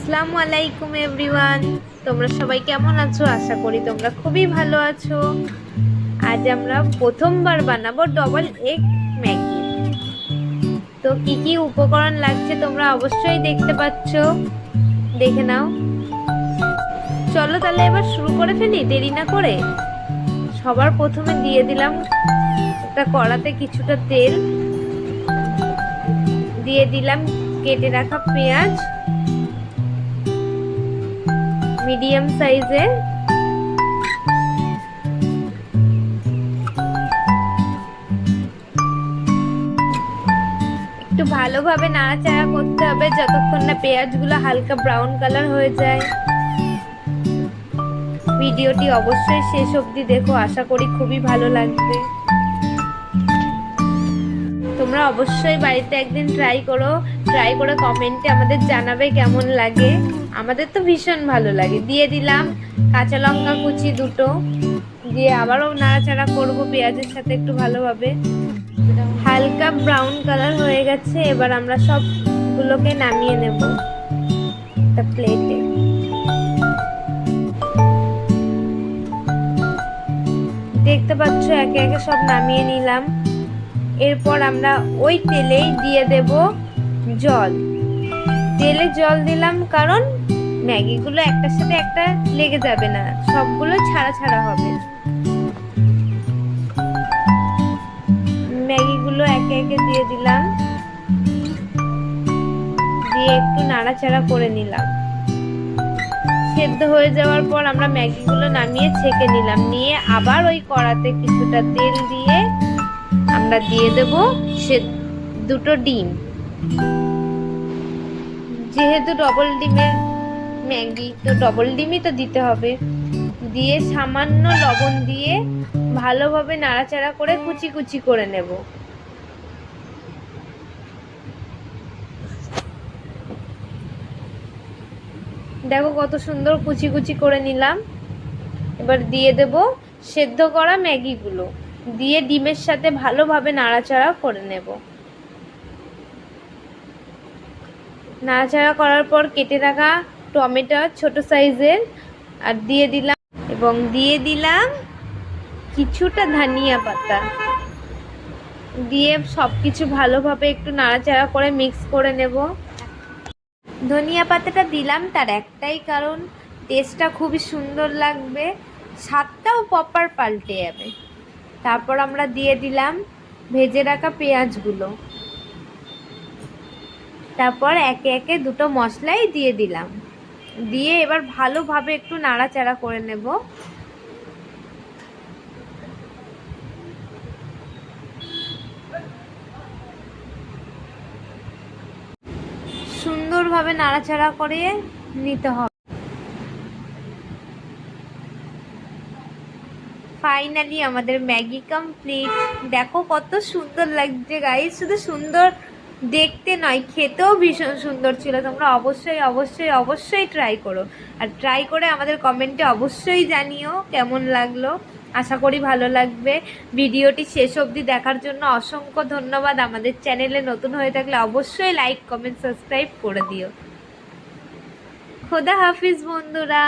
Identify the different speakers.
Speaker 1: আসসালামু আলাইকুম এভরিওয়ান। তোমরা সবাই কেমন আছো? আশা করি তোমরা খুবই ভালো আছো। আজ আমরা প্রথমবার বানাবো ডবল এগ ম্যাগি। তো কি কি উপকরণ লাগছে তোমরা অবশ্যই দেখতে পাচ্ছো, দেখে নাও। চলো তাহলে এবার শুরু করে ফেলি দেরি না করে। সবার প্রথমে দিয়ে দিলাম একটা কড়াতে কিছুটা তেল, দিয়ে দিলাম কেটে রাখা পেঁয়াজ মিডিয়াম সাইজে, একটু ভালোভাবে নাড়াচাড়া করতে হবে যতক্ষণ না পেঁয়াজগুলো হালকা ব্রাউন কালার হয়ে যায়। ভিডিওটি অবশ্যই শেষ অবধি দেখো, আশা করি খুবই ভালো লাগবে। তোমরা অবশ্যই বাড়িতে একদিন ট্রাই করে কমেন্টে আমাদের জানাবে কেমন লাগে। আমাদের তো ভীষণ ভালো লাগে। দিয়ে দিলাম কাঁচা লঙ্কা কুচি দুটো, দিয়ে আবারও নাড়াচাড়া করবো পেঁয়াজের সাথে একটু ভালোভাবে। হালকা ব্রাউন কালার হয়ে গেছে, এবার আমরা সবগুলোকে নামিয়ে নেব একটা প্লেটে। দেখতে পাচ্ছ একে একে সব নামিয়ে নিলাম। এরপর আমরা ওই তেলেই দিয়ে দেব জল। তেলে জল দিলাম কারণ ম্যাগিগুলো একটার সাথে একটা লেগে যাবে না, সবগুলো ছাড়া ছাড়া হবে। ম্যাগিগুলো একে একে দিয়ে দিলাম, দিয়ে একটু নাড়াচাড়া করে নিলাম। সেদ্ধ হয়ে যাওয়ার পর আমরা ম্যাগিগুলো নামিয়ে ছেঁকে নিলাম। নিয়ে আবার ওই কড়াতে কিছুটা তেল দিয়ে আমরা দিয়ে দেব দুটো ডিম। যেহেতু ডবল ডিমের ম্যাগি, তো ডবল ডিমই তো দিতে হবে। দিয়ে সামান্য লবণ দিয়ে ভালোভাবে নাড়াচাড়া করে কুচি কুচি করে নেব। দেখো কত সুন্দর কুচি কুচি করে নিলাম। এবার দিয়ে দেব সেদ্ধ করা ম্যাগিগুলো, দিয়ে ডিমের সাথে ভালোভাবে নাড়াচাড়া করে নেব। নাড়াচাড়া করার পর কেটে রাখা টমেটো ছোট সাইজের আর দিয়ে দিলাম, এবং দিয়ে দিলাম কিছুটা ধনিয়া পাতা। দিয়ে সবকিছু ভালোভাবে একটু নাড়াচাড়া করে মিক্স করে নেব। ধনিয়া পাতাটা দিলাম তার একটাই কারণ, টেস্টটা খুবই সুন্দর লাগবে, স্বাদটাও প্রপার পাল্টে যাবে। তারপর আমরা দিয়ে দিলাম ভেজে রাখা পেঁয়াজগুলো। তারপর একে একে দুটো মশলাই দিয়ে দিলাম। দিয়ে এবার ভালোভাবে একটু নাড়াচাড়া করে নেব। সুন্দরভাবে নাড়াচাড়া করে নিতে হবে। ফাইনালি আমাদের ম্যাগি কমপ্লিট। দেখো কত সুন্দর লাগছে গাইস, শুধু সুন্দর দেখতে নয়, খেতেও ভীষণ সুন্দর ছিল। তোমরা অবশ্যই অবশ্যই অবশ্যই ট্রাই করো, আর ট্রাই করে আমাদের কমেন্টে অবশ্যই জানিও কেমন লাগলো। আশা করি ভালো লাগবে। ভিডিওটি শেষ অবধি দেখার জন্য অসংখ্য ধন্যবাদ। আমাদের চ্যানেলে নতুন হয়ে থাকলে অবশ্যই লাইক কমেন্ট সাবস্ক্রাইব করে দিও। খোদা হাফিজ বন্ধুরা।